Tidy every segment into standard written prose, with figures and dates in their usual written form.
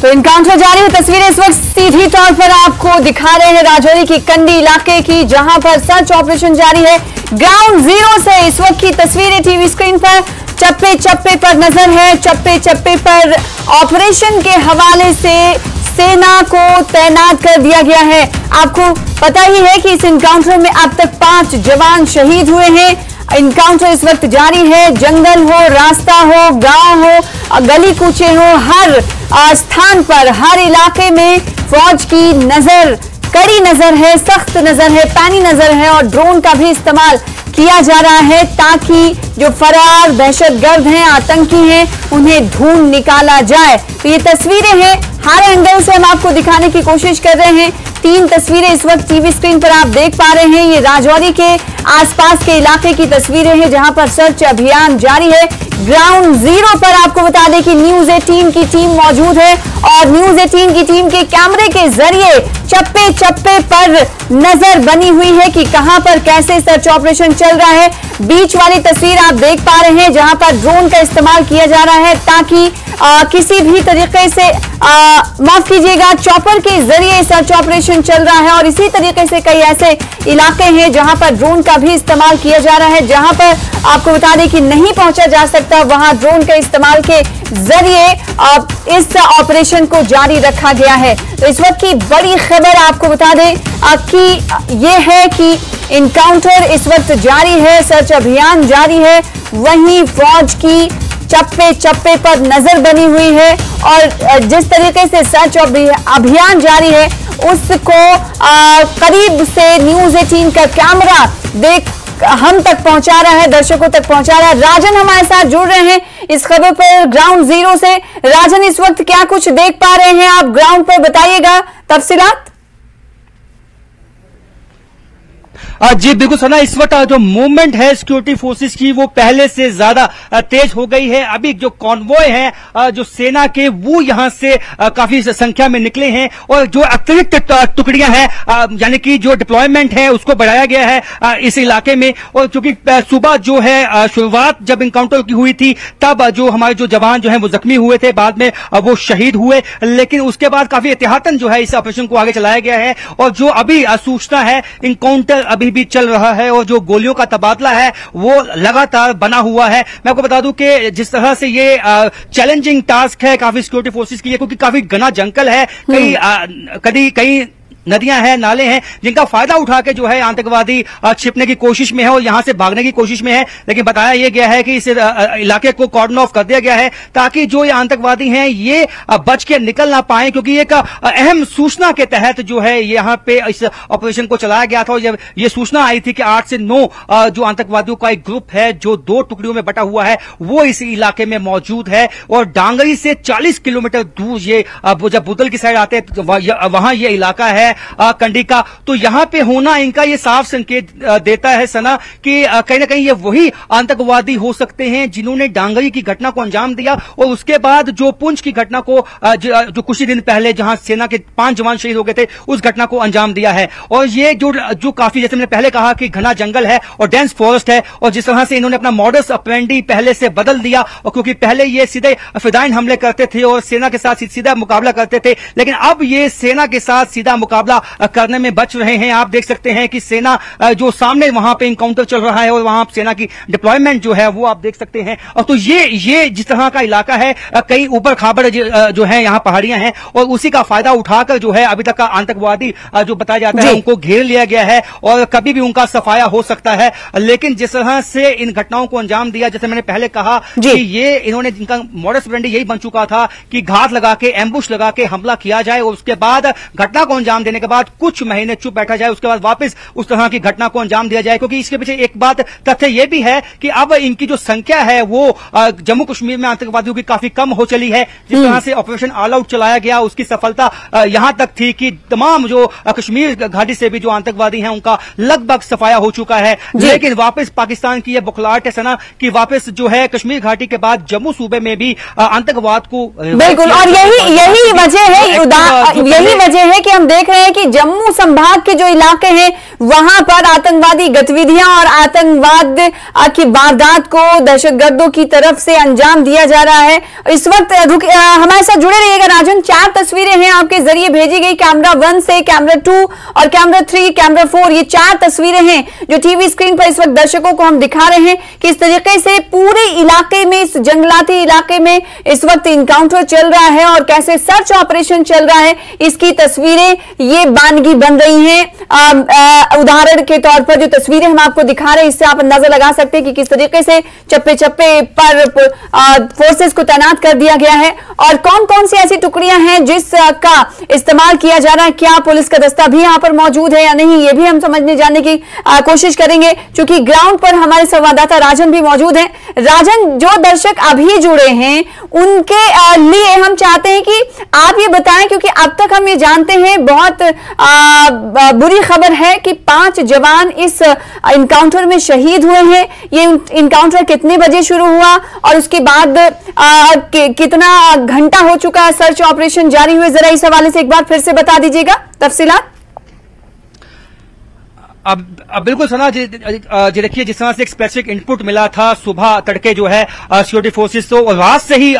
तो इनकाउंटर जारी है। तस्वीरें इस वक्त सीधी तौर पर आपको दिखा रहे हैं राजौरी की कंडी इलाके की, जहां पर सर्च ऑपरेशन जारी है। ग्राउंड जीरो से इस वक्त की तस्वीरें टीवी स्क्रीन पर चप्पे चप्पे पर नजर है। चप्पे चप्पे पर ऑपरेशन के हवाले से सेना को तैनात कर दिया गया है। आपको पता ही है कि इस इनकाउंटर में अब तक 5 जवान शहीद हुए हैं। इनकाउंटर इस वक्त जारी है। जंगल हो, रास्ता हो, गांव हो, गली कूचे हो, हर स्थान पर, हर इलाके में फौज की नजर, कड़ी नजर है, सख्त नजर है, पैनी नजर है और ड्रोन का भी इस्तेमाल किया जा रहा है ताकि जो फरार दहशतगर्द हैं, आतंकी हैं, उन्हें ढूंढ निकाला जाए। तो ये तस्वीरें हैं, हर एंगल से हम आपको दिखाने की कोशिश कर रहे हैं। 3 तस्वीरें इस वक्त टीवी स्क्रीन पर आप देख पा रहे हैं। ये राजौरी के आसपास के इलाके की तस्वीरें हैं जहां पर सर्च अभियान जारी है। ग्राउंड जीरो पर आपको बता दें कि न्यूज 18 की टीम मौजूद है और न्यूज 18 की टीम के कैमरे के जरिए चप्पे चप्पे पर नजर बनी हुई है कि कहां पर कैसे सर्च ऑपरेशन चल रहा है। बीच वाली तस्वीर आप देख पा रहे हैं जहां पर ड्रोन का इस्तेमाल किया जा रहा है ताकि किसी भी तरीके से माफ कीजिएगा, चॉपर के जरिए सर्च ऑपरेशन चल रहा है। और इसी तरीके से कई ऐसे इलाके हैं जहां पर ड्रोन का भी इस्तेमाल किया जा रहा है। जहां पर आपको बता दें कि नहीं पहुंचा जा सकता, वहां ड्रोन के इस्तेमाल के जरिए इस ऑपरेशन को जारी रखा गया है। तो इस वक्त की बड़ी खबर आपको बता दें कि यह है कि इनकाउंटर इस वक्त जारी है, सर्च अभियान जारी है, वहीं फौज की चप्पे चप्पे पर नजर बनी हुई है। और जिस तरीके से सर्च अभियान जारी है उसको करीब से न्यूज 18 का कैमरा देख हम तक पहुंचा रहा है, दर्शकों तक पहुंचा रहा है। राजन हमारे साथ जुड़ रहे हैं इस खबर पर ग्राउंड जीरो से। राजन, इस वक्त क्या कुछ देख पा रहे हैं आप ग्राउंड पर, बताइएगा तफसीलात। जी बिल्कुल सना, इस वक्त जो मूवमेंट है सिक्योरिटी फोर्सेस की वो पहले से ज्यादा तेज हो गई है। अभी जो कॉन्वॉय है जो सेना के, वो यहां से काफी संख्या में निकले हैं और जो अतिरिक्त टुकड़ियां हैं यानी कि जो डिप्लॉयमेंट है उसको बढ़ाया गया है इस इलाके में। और चूंकि सुबह जो है शुरुआत जब इनकाउंटर की हुई थी तब जो हमारे जो जवान जो है वो जख्मी हुए थे, बाद में वो शहीद हुए, लेकिन उसके बाद काफी एहतियातन जो है इस ऑपरेशन को आगे चलाया गया है। और जो अभी सूचना है, इनकाउंटर अभी भी चल रहा है और जो गोलियों का तबादला है वो लगातार बना हुआ है। मैं आपको बता दूं कि जिस तरह से ये चैलेंजिंग टास्क है काफी सिक्योरिटी फोर्सेस की, क्योंकि काफी घना जंगल है, कई नदियां हैं, नाले हैं जिनका फायदा उठा के जो है आतंकवादी छिपने की कोशिश में है और यहां से भागने की कोशिश में है। लेकिन बताया यह गया है कि इस इलाके को कॉर्डन ऑफ कर दिया गया है ताकि जो ये आतंकवादी हैं ये बच के निकल ना पाए, क्योंकि एक अहम सूचना के तहत जो है यहां पे इस ऑपरेशन को चलाया गया था। और जब ये सूचना आई थी कि 8 से 9 जो आतंकवादियों का एक ग्रुप है जो 2 टुकड़ियों में बटा हुआ है वो इस इलाके में मौजूद है। और डांगरी से 40 किलोमीटर दूर ये जब बुदल की साइड आते हैं वहां ये इलाका है कंडी का, तो यहां पे होना इनका ये साफ संकेत देता है सना कि कहीं ना कहीं ये वही आतंकवादी हो सकते हैं जिन्होंने डांगरी की घटना को अंजाम दिया और उसके बाद जो पुंछ की घटना को जो कुछ ही दिन पहले जहां सेना के 5 जवान शहीद हो गए थे उस घटना को अंजाम दिया है। और ये जो काफी, जैसे मैंने पहले कहा कि घना जंगल है और डेंस फॉरेस्ट है, और जिस तरह से इन्होंने अपना मॉडस ऑपरेंडी पहले से बदल दिया, और क्योंकि पहले ये सीधे फिदाइन हमले करते थे और सेना के साथ सीधा मुकाबला करते थे, लेकिन अब ये सेना के साथ सीधा मुकाबला करने में बच रहे हैं। आप देख सकते हैं कि सेना जो सामने वहां पे इनकाउंटर चल रहा है और वहां सेना की डिप्लॉयमेंट जो है वो आप देख सकते हैं। और तो ये जिस तरह का इलाका है, कई ऊपर खाबड़ जो है यहाँ पहाड़ियां हैं और उसी का फायदा उठाकर जो है अभी तक का आतंकवादी जो बताया जाता है उनको घेर लिया गया है और कभी भी उनका सफाया हो सकता है। लेकिन जिस तरह से इन घटनाओं को अंजाम दिया, जैसे मैंने पहले कहा कि ये इन्होंने जिनका मॉडस ऑपरेंडी यही बन चुका था कि घात लगा के, एम्बुश लगा के हमला किया जाए और उसके बाद घटना को अंजाम देने के बाद कुछ महीने चुप बैठा जाए, उसके बाद वापस उस तरह की घटना को अंजाम दिया जाए। क्योंकि इसके पीछे एक बात तथ्य यह भी है कि अब इनकी जो संख्या है वो जम्मू कश्मीर में आतंकवादियों की काफी कम हो चली है। जिस तरह से ऑपरेशन ऑल आउट चलाया गया उसकी सफलता यहां तक थी कि तमाम जो कश्मीर घाटी से भी जो आतंकवादी हैं उनका लगभग सफाया हो चुका है। लेकिन वापस पाकिस्तान की यह बुखलाहट है सना कि वापस जो है कश्मीर घाटी के बाद जम्मू सूबे में भी आतंकवाद को, बिल्कुल, और यही वजह है कि हम देख रहे रहे हैं कि जम्मू संभाग के जो इलाके हैं वहां पर आतंकवादी गतिविधियां और आतंकवाद की वारदात को दहशतगर्दों की तरफ से अंजाम दिया जा रहा है। इस वक्त हमारे साथ जुड़े रहिएगा राजन। 4 तस्वीरें हैं आपके जरिए भेजी गई, कैमरा 1 से कैमरा 2 और कैमरा 3, कैमरा 4, ये 4 तस्वीरें हैं जो टीवी स्क्रीन पर इस वक्त दर्शकों को हम दिखा रहे हैं कि इस तरीके से पूरे इलाके में, इस जंगलाती इलाके में इस वक्त इनकाउंटर चल रहा है और कैसे सर्च ऑपरेशन चल रहा है, इसकी तस्वीरें ये बानगी बन रही हैं। उदाहरण के तौर पर जो तस्वीरें हम आपको दिखा रहे हैं, इससे आप अंदाजा लगा सकते हैं कि किस तरीके से चप्पे चप्पे पर फोर्सेस को तैनात कर दिया गया है और कौन कौन सी ऐसी टुकड़ियां हैं जिसका इस्तेमाल किया जा रहा है। क्या पुलिस का दस्ता भी यहां पर मौजूद है या नहीं, ये भी हम समझने जानने की कोशिश करेंगे, क्योंकि ग्राउंड पर हमारे संवाददाता राजन भी मौजूद हैं। राजन, जो दर्शक अभी जुड़े हैं उनके लिए हम चाहते हैं कि आप ये बताएं, क्योंकि अब तक हम ये जानते हैं, बहुत बुरी खबर है कि 5 जवान इस इनकाउंटर में शहीद हुए हैं। ये इनकाउंटर कितने बजे शुरू हुआ और उसके बाद कितना घंटा हो चुका है सर्च ऑपरेशन जारी हुए, जरा इस हवाले से एक बार फिर से बता दीजिएगा तफसीलात। अब बिल्कुल सना जी देखिए, जिस तरह से एक स्पेसिफिक इनपुट मिला था सुबह तड़के जो है सिक्योरिटी फोर्सेस, तो रात से ही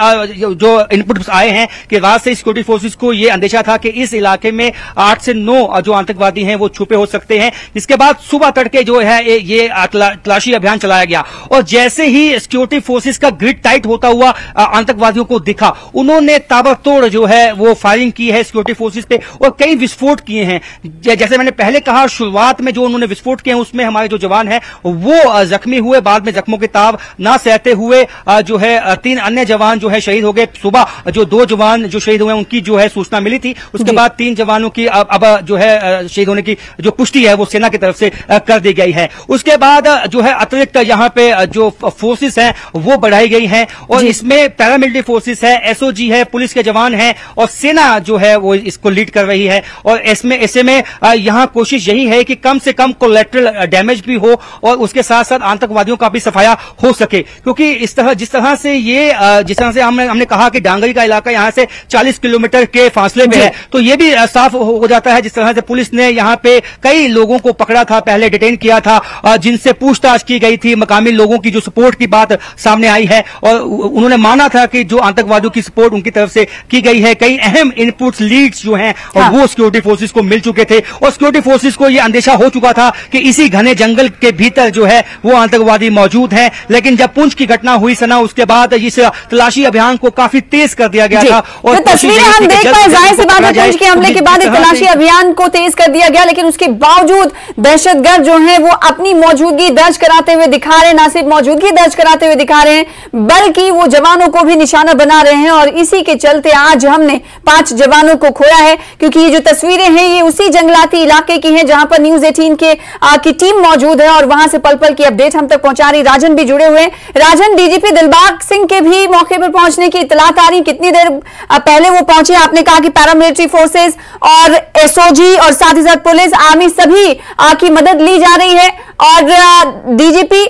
जो इनपुट आए हैं कि रात से सिक्योरिटी फोर्सेस को ये अंदेशा था कि इस इलाके में 8 से 9 जो आतंकवादी हैं वो छुपे हो सकते हैं। इसके बाद सुबह तड़के जो है ये तलाशी अभियान चलाया गया और जैसे ही सिक्योरिटी फोर्सेस का ग्रिड टाइट होता हुआ आतंकवादियों को दिखा, उन्होंने ताबड़तोड़ जो है वो फायरिंग की है सिक्योरिटी फोर्सेस पे और कई विस्फोट किए हैं। जैसे मैंने पहले कहा, शुरुआत में जो उन्होंने विस्फोट किए हैं उसमें हमारे जो जवान हैं वो जख्मी हुए, बाद में जख्मों के ताब ना सहते हुए जो है 3 अन्य जवान जो है शहीद हो गए। सुबह जो 2 जवान जो शहीद हुए उनकी जो है सूचना मिली थी, उसके बाद 3 जवानों की अब जो है शहीद होने की जो पुष्टि है वो सेना की तरफ से कर दी गई है। उसके बाद जो है अतिरिक्त यहाँ पे जो फोर्सेस हैं वो बढ़ाई गई हैं और इसमें पैरामिलिट्री फोर्सेस है, एसओजी है, पुलिस के जवान हैं और सेना जो है वो इसको लीड कर रही है। और इसमें ऐसे में यहाँ कोशिश यही है कि कम से कम कोलैटरल डैमेज भी हो और उसके साथ साथ आतंकवादियों का भी सफाया हो सके, क्योंकि जिस तरह से हमने कहा कि डांगरी का इलाका यहाँ से 40 किलोमीटर के फासले पे है, तो ये भी साफ हो जाता है। जिस तरह से पुलिस ने यहाँ पे कई लोगों को पकड़ा था, पहले डिटेन किया था, जिनसे पूछताछ की गई थी, मकामी लोगों की जो सपोर्ट की बात सामने आई है और उन्होंने माना था कि जो आतंकवादियों की सपोर्ट उनकी तरफ से की गई है। कई अहम इनपुट्स, लीड्स जो हैं और वो सिक्योरिटी फोर्सेस को मिल चुके थे और सिक्योरिटी फोर्सेस को ये अंदेशा हो चुका था कि इसी घने जंगल के भीतर जो है वो आतंकवादी मौजूद हैं। लेकिन जब पुंछ की घटना हुई सना, उसके बाद इस तलाशी अभियान को काफी तेज कर दिया गया था और तो तस्वीरें हम देख पाए, जाहिर सी बात है पुंछ के हमले के बाद तलाशी अभियान को तेज कर दिया गया, लेकिन उसके बावजूद दहशतगर्द जो है वो अपनी मौजूदगी दर्ज कराते हुए दिखा रहे हैं। ना सिर्फ मौजूदगी दर्ज कराते हुए दिखा रहे हैं बल्कि वो जवानों को भी निशाना बना रहे हैं और इसी के चलते आज हमने 5 जवानों को खोया है। क्योंकि ये जो तस्वीरें हैं ये उसी जंगलाती इलाके की हैं जहां पर न्यूज 18 की टीम मौजूद है और वहां से पल पल की अपडेट हम तक पहुंचा रही। राजन भी जुड़े हुए हैं। राजन, डीजीपी दिलबाग सिंह के भी मौके पर पहुंचने की इतलात आ रही, कितनी देर पहले वो पहुंचे? आपने कहा कि पैरामिलिट्री फोर्सेस और एसओजी और साथ ही साथ पुलिस, आर्मी सभी की मदद ली जा रही है और डीजीपी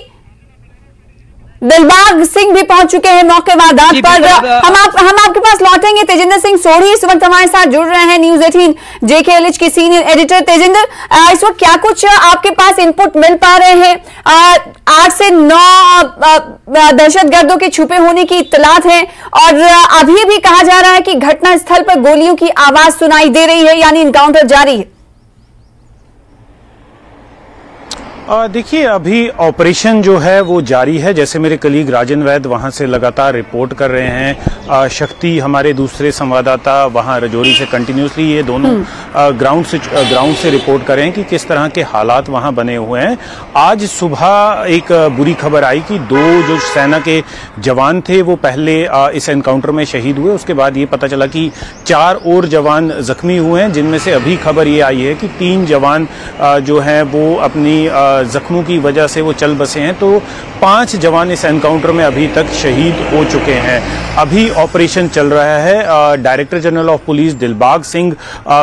दिलबाग सिंह भी पहुंच चुके हैं मौके वारदात पर। हम आपके पास लौटेंगे। तेजिंदर सिंह सोढ़ी इस वक्त हमारे साथ जुड़ रहे हैं, न्यूज 18 JKLH के सीनियर एडिटर। तेजिंदर, इस वक्त क्या कुछ आपके पास इनपुट मिल पा रहे हैं? 8 से 9 दहशतगर्दों के छुपे होने की इत्तलात है और अभी भी कहा जा रहा है कि घटना स्थल पर गोलियों की आवाज सुनाई दे रही है, यानी इनकाउंटर जारी है। देखिए, अभी ऑपरेशन जो है वो जारी है। जैसे मेरे कलीग राजन वैद वहां से लगातार रिपोर्ट कर रहे हैं, शक्ति हमारे दूसरे संवाददाता वहां रजौरी से कंटिन्यूसली ये दोनों ग्राउंड से रिपोर्ट कर रहे हैं कि किस तरह के हालात वहां बने हुए हैं। आज सुबह एक बुरी खबर आई कि 2 जो सेना के जवान थे वो पहले इस एनकाउंटर में शहीद हुए। उसके बाद ये पता चला कि 4 और जवान जख्मी हुए हैं, जिनमें से अभी खबर ये आई है कि 3 जवान जो हैं वो अपनी जख्मों की वजह से वो चल बसे हैं। तो 5 जवान इस एनकाउंटर में अभी तक शहीद हो चुके हैं। अभी ऑपरेशन चल रहा है। Director general of police Dilbagh Singh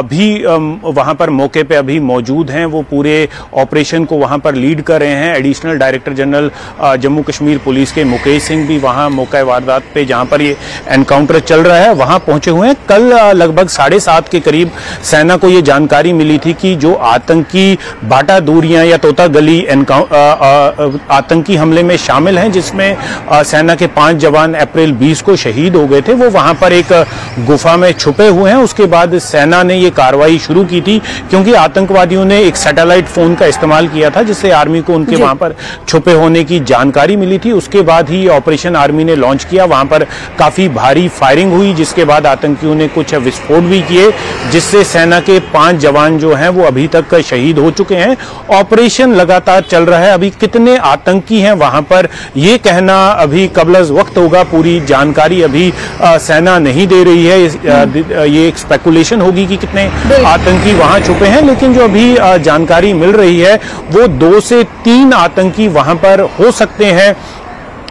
भी वहां पर मौके पे अभी मौजूद हैं। वो पूरे ऑपरेशन को वहां पर लीड कर रहे हैं। Additional director general Jammu Kashmir police के मुकेश सिंह भी वहां मौका वारदात पे जहां पर ये एनकाउंटर चल रहा है वहां पहुंचे हुए हैं। कल लगभग 7:30 के करीब सेना को ये जानकारी मिली थी कि जो आतंकी बाटा दूरियां या तोता गली आतंकी हमले में शामिल हैं, जिसमें सेना के 5 जवान अप्रैल 20 को शहीद हो गए थे, वो वहां पर एक गुफा में छुपे हुए हैं। उसके बाद सेना ने ये कार्रवाई शुरू की थी क्योंकि आतंकवादियों ने एक सैटेलाइट फोन का इस्तेमाल किया था, जिससे आर्मी को उनके वहां पर छुपे होने की जानकारी मिली थी। उसके बाद ही ऑपरेशन आर्मी ने लॉन्च किया। वहां पर काफी भारी फायरिंग हुई, जिसके बाद आतंकियों ने कुछ विस्फोट भी किए, जिससे सेना के 5 जवान जो हैं वो अभी तक शहीद हो चुके हैं। ऑपरेशन लगातार चल रहा है। अभी कितने आतंकी हैं वहां पर ये कहना अभी कबलज वक्त होगा। पूरी जानकारी अभी सेना नहीं दे रही है। ये एक स्पेकुलेशन होगी कि कितने आतंकी वहां छुपे हैं, लेकिन जो अभी जानकारी मिल रही है वो 2 से 3 आतंकी वहां पर हो सकते हैं।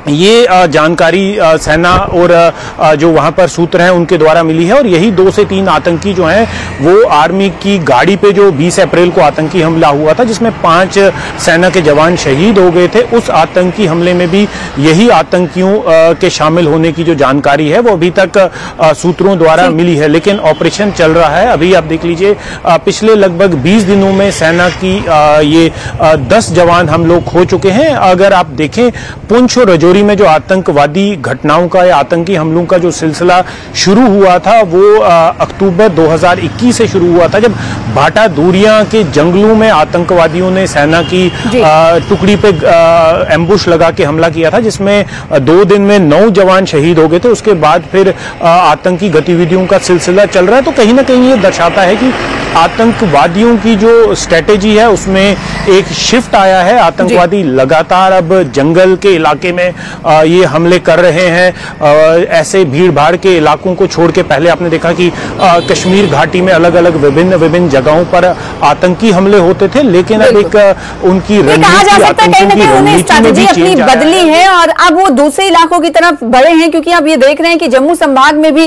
ये जानकारी सेना और जो वहां पर सूत्र हैं उनके द्वारा मिली है और यही 2 से 3 आतंकी जो हैं वो आर्मी की गाड़ी पे जो 20 अप्रैल को आतंकी हमला हुआ था, जिसमें 5 सेना के जवान शहीद हो गए थे, उस आतंकी हमले में भी यही आतंकियों के शामिल होने की जो जानकारी है वो अभी तक सूत्रों द्वारा मिली है। लेकिन ऑपरेशन चल रहा है। अभी आप देख लीजिए, पिछले लगभग 20 दिनों में सेना की ये 10 जवान हम लोग खो चुके हैं। अगर आप देखें, पुंछ और रजौरी में जो आतंकवादी घटनाओं का या आतंकी हमलों का जो सिलसिला शुरू हुआ था वो अक्टूबर 2021 से शुरू हुआ था, जब भाटा दूरियां के जंगलों में आतंकवादियों ने सेना की टुकड़ी पे एम्बुश लगा के हमला किया था, जिसमें 2 दिन में 9 जवान शहीद हो गए थे। उसके बाद फिर आतंकी गतिविधियों का सिलसिला चल रहा है। तो कहीं ना कहीं ये दर्शाता है कि आतंकवादियों की जो स्ट्रेटेजी है उसमें एक शिफ्ट आया है। आतंकवादी लगातार अब जंगल के इलाके में ये हमले कर रहे हैं। ऐसे भीड़ भाड़ के इलाकों को छोड़ के पहले आपने देखा कि कश्मीर घाटी में अलग अलग विभिन्न जगहों पर आतंकी हमले होते थे, लेकिन अब एक उनकी स्ट्रैटेजी अपनी बदली है और अब वो दूसरे इलाकों की तरफ बढ़े हैं, क्योंकि आप ये देख रहे हैं कि जम्मू संभाग में भी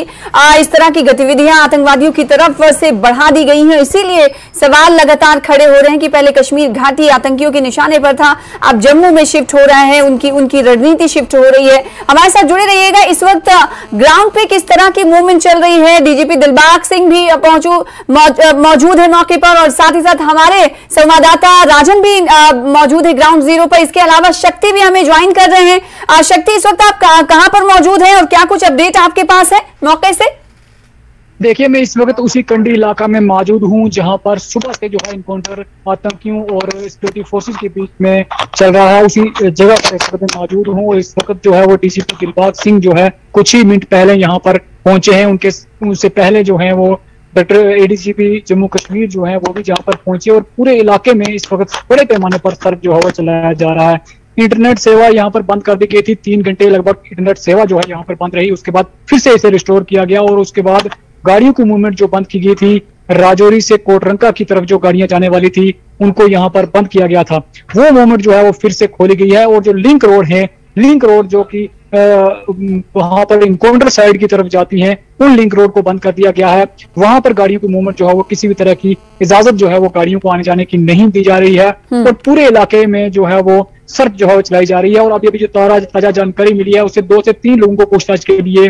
इस तरह की गतिविधियां आतंकवादियों की तरफ से बढ़ा दी गई हैं। इसीलिए सवाल लगातार खड़े हो रहे हैं कि पहले कश्मीर घाटी आतंकियों के निशाने पर था, अब जम्मू में शिफ्ट हो रहा है, उनकी रणनीति शिफ्ट हो रही है। हमारे साथ जुड़े रहिएगा। इस वक्त ग्राउंड पे किस तरह की मूवमेंट चल रही है? डीजीपी दिलबाग सिंह भी मौजूद है मौके पर और साथ ही साथ हमारे संवाददाता राजन भी मौजूद है ग्राउंड जीरो पर। इसके अलावा शक्ति भी हमें ज्वाइन कर रहे हैं। शक्ति, इस वक्त आप कहां पर मौजूद हैं और क्या कुछ अपडेट आपके पास है मौके से? देखिए, मैं इस वक्त उसी कंडी इलाका में मौजूद हूं जहां पर सुबह से जो है इनकाउंटर आतंकियों और सिक्योरिटी फोर्सेस के बीच में चल रहा है। उसी जगह पर इस वक्त मौजूद हूं और इस वक्त जो है वो डीसीपी दिलबाग सिंह जो है कुछ ही मिनट पहले यहाँ पर पहुंचे हैं। उनसे पहले जो है वो डॉक्टर एडीजीपी जम्मू कश्मीर जो है वो भी जहाँ पर पहुंचे और पूरे इलाके में इस वक्त बड़े पैमाने पर सर्च जो है वो चलाया जा रहा है। इंटरनेट सेवा यहाँ पर बंद कर दी गई थी, 3 घंटे लगभग इंटरनेट सेवा जो है यहाँ पर बंद रही। उसके बाद फिर से इसे रिस्टोर किया गया और उसके बाद गाड़ियों की मूवमेंट जो बंद की गई थी, राजौरी से कोटरंका की तरफ जो गाड़ियां जाने वाली थी उनको यहाँ पर बंद किया गया था, वो मूवमेंट जो है वो फिर से खोली गई है। और जो लिंक रोड है, लिंक रोड जो कि वहां पर इनकाउंटर साइड की तरफ जाती हैं, उन लिंक रोड को बंद कर दिया गया है। वहां पर गाड़ियों की मूवमेंट जो है वो किसी भी तरह की इजाजत जो है वो गाड़ियों को आने जाने की नहीं दी जा रही है और पूरे इलाके में जो है वो सर्च जो है वो चलाई जा रही है। और अभी अभी जो ताजा जानकारी मिली है उससे 2 से 3 लोगों को पूछताछ के लिए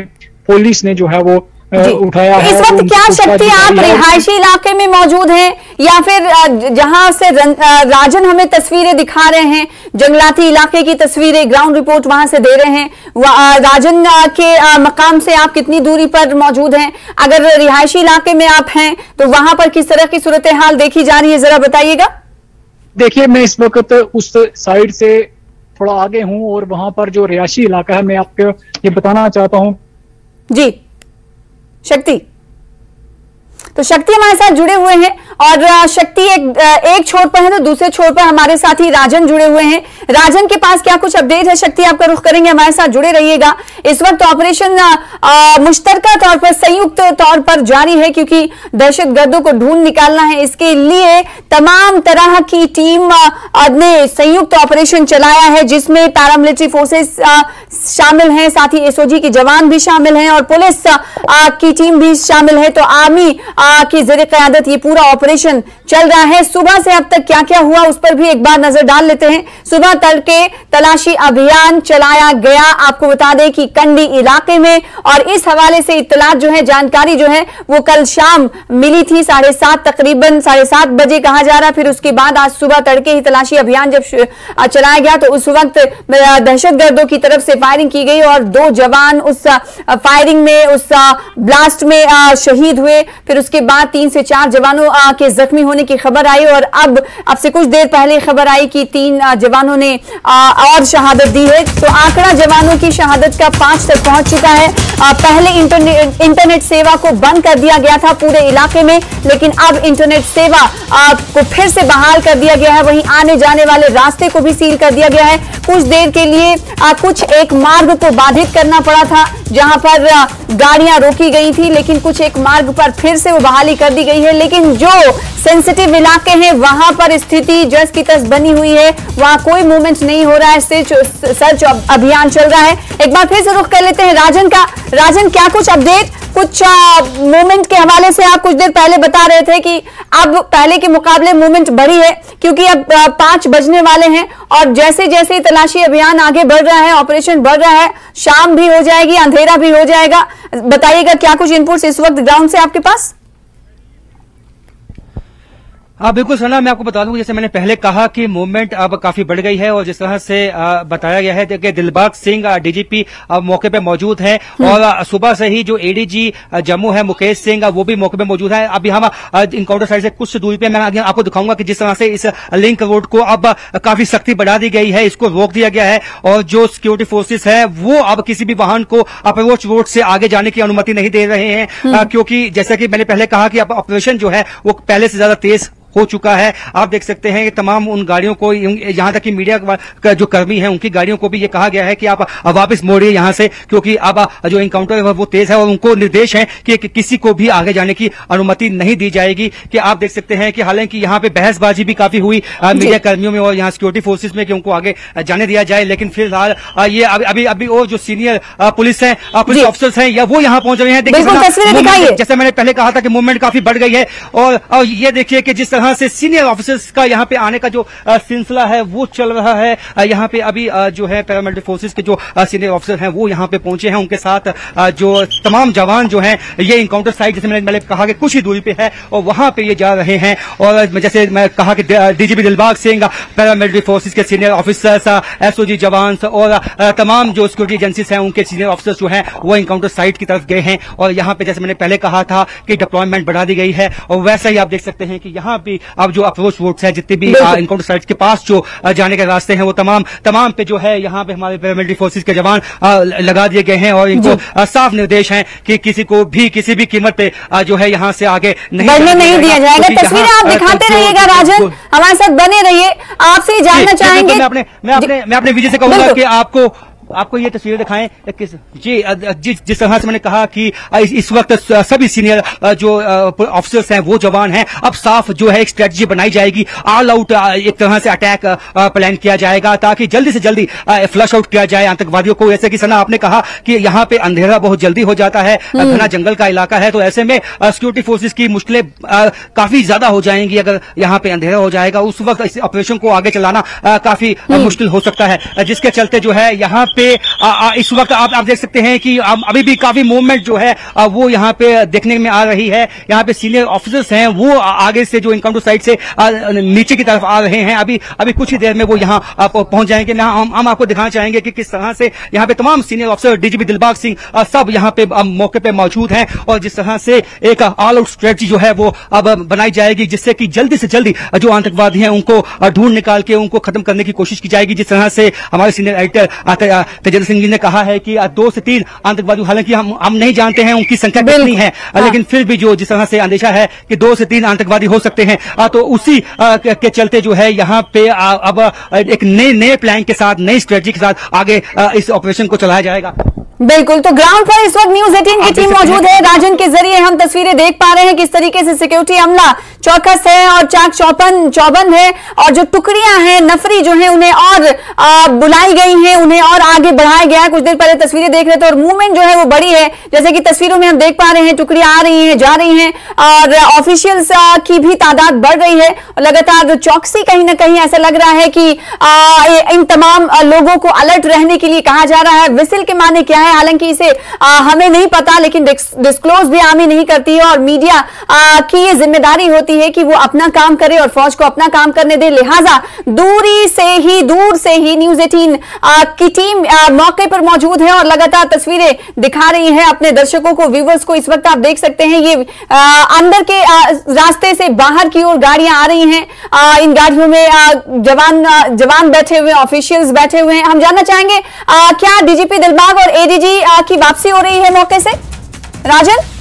पुलिस ने जो है वो उठाया है। इस वक्त क्या शक्ति आप रिहायशी इलाके में मौजूद हैं या फिर जहां से राजन हमें तस्वीरें दिखा रहे हैं, जंगलाती इलाके की तस्वीरें, ग्राउंड रिपोर्ट वहां से दे रहे हैं, राजन के मकाम से आप कितनी दूरी पर मौजूद हैं? अगर रिहायशी इलाके में आप हैं तो वहां पर किस तरह की सूरत हाल देखी जा रही है, जरा बताइएगा। देखिए, मैं इस वक्त उस साइड से थोड़ा आगे हूं और वहां पर जो रिहायशी इलाका है मैं आपको ये बताना चाहता हूं। जी शक्ति, तो शक्ति हमारे साथ जुड़े हुए हैं और शक्ति एक छोर पर है तो दूसरे छोर पर हमारे साथी राजन जुड़े हुए हैं। राजन के पास क्या कुछ अपडेट है? शक्ति आपका रुख करेंगे, हमारे साथ जुड़े रहिएगा। इस वक्त ऑपरेशन मुश्तरका तौर पर, संयुक्त तौर पर जारी है क्योंकि दहशतगर्दों को ढूंढ निकालना है। इसके लिए तमाम तरह की टीम ने संयुक्त ऑपरेशन चलाया है जिसमें पैरामिलिट्री फोर्सेस शामिल हैं, साथ ही एसओजी के जवान भी शामिल हैं और पुलिस की टीम भी शामिल है। तो आर्मी की ज़ेरे क़यादत ये पूरा ऑपरेशन चल रहा है। सुबह से अब तक क्या क्या हुआ उस पर भी एक बार नजर डाल लेते हैं। सुबह तड़के तलाशी अभियान चलाया गया, आपको बता दें कि कंडी इलाके में, और इस हवाले से इत्तलात जो है, जानकारी जो है वो कल शाम मिली थी, 7:30 तकरीबन 7:30 बजे कहा जा रहा। फिर उसके बाद आज सुबह तड़के ही तलाशी अभियान जब चलाया गया तो उस वक्त दहशतगर्दों की तरफ से फायरिंग की गई और 2 जवान उस फायरिंग में, उस ब्लास्ट में शहीद हुए। फिर उसके बाद 3 से 4 जवानों के जख्मी होने की खबर आई और अब से कुछ देर पहले खबर आई कि 3 जवानों ने और शहादत दी है। तो आंकड़ा जवानों की शहादत का 5 तक पहुंच चुका है। पहले इंटरनेट सेवा को बंद कर दिया गया था पूरे इलाके में, लेकिन अब इंटरनेट सेवा को फिर से बहाल कर दिया गया है। वहीं आने जाने वाले रास्ते को भी सील कर दिया गया है। कुछ देर के लिए कुछ एक मार्ग को बाधित करना पड़ा था जहां पर गाड़ियां रोकी गई थी, लेकिन कुछ एक मार्ग पर फिर से वो बहाली कर दी गई है। लेकिन जो सेंसिटिव इलाके हैं वहां पर स्थिति जस की तस बनी हुई है, वहां कोई मूवमेंट नहीं हो रहा है, सर्च अभियान चल रहा है। एक बार फिर से रुख कर लेते हैं राजन का। राजन, क्या कुछ अपडेट, कुछ मूवमेंट के हवाले से आप कुछ देर पहले बता रहे थे कि अब पहले के मुकाबले मूवमेंट बढ़ी है क्योंकि अब 5 बजने वाले हैं और जैसे जैसे तलाशी अभियान आगे बढ़ रहा है, ऑपरेशन बढ़ रहा है, शाम भी हो जाएगी, अंधेरा भी हो जाएगा। बताइएगा क्या कुछ इनपुट्स इस वक्त ग्राउंड से आपके पास? हाँ बिल्कुल सना, मैं आपको बता दूं जैसे मैंने पहले कहा कि मूवमेंट अब काफी बढ़ गई है और जिस तरह से बताया गया है कि दिलबाग सिंह डीजीपी मौके पे मौजूद है और सुबह से ही जो एडीजी जम्मू है मुकेश सिंह वो भी मौके पे मौजूद है। अभी हम इनकाउंटर साइड से कुछ दूरी पे मैं आगे आपको दिखाऊंगा कि जिस तरह से इस लिंक रोड को अब काफी सख्ती बढ़ा दी गई है, इसको रोक दिया गया है और जो सिक्योरिटी फोर्सेस है वो अब किसी भी वाहन को अप्रोच रोड से आगे जाने की अनुमति नहीं दे रहे हैं क्योंकि जैसा कि मैंने पहले कहा कि अब ऑपरेशन जो है वो पहले से ज्यादा तेज हो चुका है। आप देख सकते हैं कि तमाम उन गाड़ियों को, यहां तक कि मीडिया का जो कर्मी है उनकी गाड़ियों को भी ये कहा गया है कि आप वापस मोड़िए यहां से क्योंकि अब जो एनकाउंटर है वो तेज है और उनको निर्देश है कि किसी को भी आगे जाने की अनुमति नहीं दी जाएगी। कि आप देख सकते हैं कि हालांकि यहां पे बहसबाजी भी काफी हुई मीडिया कर्मियों में और यहाँ सिक्योरिटी फोर्सेज में कि उनको आगे जाने दिया जाए, लेकिन फिलहाल ये अभी और जो सीनियर पुलिस है, पुलिस ऑफिसर्स हैं या वो यहाँ पहुंच रहे हैं। देखिए जैसे मैंने पहले कहा था कि मूवमेंट काफी बढ़ गई है और ये देखिए कि जिस तरह से सीनियर ऑफिसर्स का यहाँ पे आने का जो सिलसिला है वो चल रहा है। यहाँ पे अभी जो है पैरामिलिट्री फोर्सेस के जो सीनियर ऑफिसर हैं वो यहाँ पे पहुंचे हैं, उनके साथ जो तमाम जवान जो हैं ये इनकाउंटर साइट जैसे मैंने कहा कि कुछ ही दूरी पे है और वहां पे ये जा रहे हैं। और जैसे मैं कहा कि DGP Dilbagh Singh, paramilitary forces के सीनियर ऑफिसर्स, एसओजी जवान और तमाम जो सिक्योरिटी एजेंसीज हैं उनके सीनियर ऑफिसर्स जो हैं वो इनकाउंटर साइट की तरफ गए हैं और यहाँ पे जैसे मैंने पहले कहा था कि डिप्लॉयमेंट बढ़ा दी गई है और वैसे ही आप देख सकते हैं कि यहाँ भी अब जो अप्रोच रोड्स है, जितने भी इनकाउंटर साइट्स के पास जो जाने के रास्ते हैं वो तमाम पे जो है यहाँ पे हमारे पैरामिलिट्री फोर्सेस के जवान लगा दिए गए हैं और इनको साफ निर्देश हैं कि किसी को भी किसी भी कीमत पे जो है यहाँ से आगे नहीं दिया जाएगा। तस्वीरें आप दिखाते रहिएगा राजन, हमारे साथ बने रहिए। आपसे जानना चाहेंगे, मैं अपने विजय से कहूंगा कि आपको ये तस्वीरें दिखाएं जिस तरह से मैंने कहा कि इस वक्त सभी सीनियर जो ऑफिसर्स हैं वो जवान हैं। अब साफ जो है एक स्ट्रेटजी बनाई जाएगी, ऑल आउट एक तरह से अटैक प्लान किया जाएगा ताकि जल्दी से जल्दी फ्लश आउट किया जाए आतंकवादियों को। जैसे कि सना आपने कहा कि यहाँ पे अंधेरा बहुत जल्दी हो जाता है, घना जंगल का इलाका है, तो ऐसे में सिक्योरिटी फोर्सेज की मुश्किलें काफी ज्यादा हो जाएंगी। अगर यहाँ पे अंधेरा हो जाएगा उस वक्त इस ऑपरेशन को आगे चलाना काफी मुश्किल हो सकता है, जिसके चलते जो है यहाँ पे इस वक्त आप देख सकते हैं कि अभी भी काफी मूवमेंट जो है वो यहाँ पे देखने में आ रही है। यहाँ पे सीनियर ऑफिसर्स हैं वो आगे से जो इनकाउंटर साइट से नीचे की तरफ आ रहे हैं। अभी कुछ ही देर में वो यहाँ पहुंच जाएंगे। हम आपको दिखाना चाहेंगे कि किस तरह से यहाँ पे तमाम senior officer, DGP Dilbagh Singh सब यहाँ पे मौके पे मौजूद हैं और जिस तरह से एक ऑल आउट स्ट्रेटजी जो है वो अब बनाई जाएगी जिससे कि जल्दी से जल्दी जो आतंकवादी हैं उनको ढूंढ निकाल के उनको खत्म करने की कोशिश की जाएगी। जिस तरह से हमारे सीनियर एडिटर तेजेंद्र सिंह जी ने कहा है कि 2 से 3 आतंकवादी, हालांकि हम नहीं जानते हैं उनकी संख्या कितनी है, लेकिन फिर भी जो जिस तरह से अंदेशा है कि 2 से 3 आतंकवादी हो सकते हैं, तो उसी के चलते जो है यहाँ पे अब एक नए प्लान के साथ, नई स्ट्रेटजी के साथ आगे इस ऑपरेशन को चलाया जाएगा। बिल्कुल, तो ग्राउंड पर इस वक्त न्यूज़ 18 की टीम मौजूद है। राजन के जरिए हम तस्वीरें देख पा रहे हैं किस तरीके से सिक्योरिटी अमला चौकस है और चाक चौबंद है, और जो टुकड़ियां हैं नफरी जो है उन्हें और बुलाई गई हैं, उन्हें और आगे बढ़ाया गया है। कुछ देर पहले तस्वीरें देख रहे थे और मूवमेंट जो है वो बड़ी है, जैसे कि तस्वीरों में हम देख पा रहे हैं, टुकड़ियां आ रही हैं, जा रही हैं, और ऑफिशियल्स की भी तादाद बढ़ रही है और लगातार चौकसी कहीं ना कहीं ऐसा लग रहा है कि इन तमाम लोगों को अलर्ट रहने के लिए कहा जा रहा है। विसिल के माने क्या है, हालांकि इसे हमें नहीं पता, लेकिन डिस्क्लोज भी आर्मी नहीं करती है और मीडिया की ये जिम्मेदारी होती है कि वो अपना काम करे और फौज को अपना काम करने दे। लिहाजा दूर से ही न्यूज़ 18 की टीम मौके पर मौजूद है और लगातार तस्वीरें दिखा रही है अपने दर्शकों को, व्यूवर्स को। इस वक्त आप देख सकते हैं ये अंदर के रास्ते से बाहर की ओर गाड़ियां आ रही हैं, इन गाड़ियों में जवान बैठे हुए, ऑफिशियल्स बैठे हुए हैं। हम जानना चाहेंगे क्या डीजीपी दिलबाग और एडीजी की वापसी हो रही है मौके से, राजन?